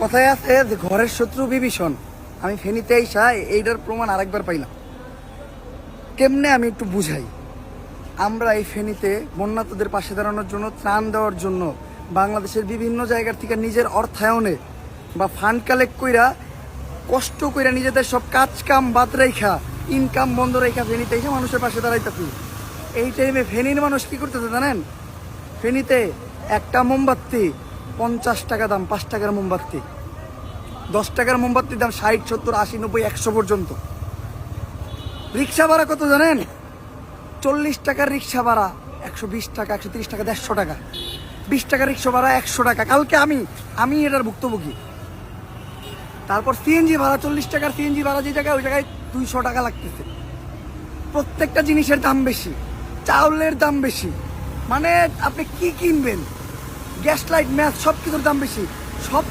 কথায় আছে যে ঘরের শত্রু বিভীষণ। আমি ফেনীতে আইসা এইটার প্রমাণ আরেকবার পাইলাম। কেমনে আমি একটু বুঝাই। আমরা এই ফেনীতে বন্যাতদের পাশে দাঁড়ানোর জন্য, ত্রাণ দেওয়ার জন্য বাংলাদেশের বিভিন্ন জায়গার থেকে নিজের অর্থায়নে বা ফান্ড কালেক্ট কইরা, কষ্ট কইরা, নিজেদের সব কাজ কাম বাদ রেখা, ইনকাম বন্ধ রেখা ফেনীতে এসে মানুষের পাশে দাঁড়াইতেছি। এই টাইমে ফেনীর মানুষ কি করতেছে জানেন? ফেনীতে একটা মোমবাতি 50 টাকা দাম, 5 টাকার মোমবাতি, 10 টাকার মোমবাতির দাম 60, 70, 80, 90, 100 পর্যন্ত। রিক্সা ভাড়া কত জানেন? 40 টাকার রিক্সা ভাড়া 120 টাকা, 130 টাকা, 150 টাকা। 20 টাকার রিক্সা ভাড়া 100 টাকা। কালকে আমি এটার ভুক্তভোগী। তারপর সিএনজি ভাড়া 40 টাকার সিএনজি ভাড়া যে জায়গায়, ওই জায়গায় 200 টাকা লাগতেছে। প্রত্যেকটা জিনিসের দাম বেশি, চাউলের দাম বেশি, মানে আপনি কি কিনবেন, গ্যাস লাইট ম্যাচ সব কিছুর দাম বেশি। সব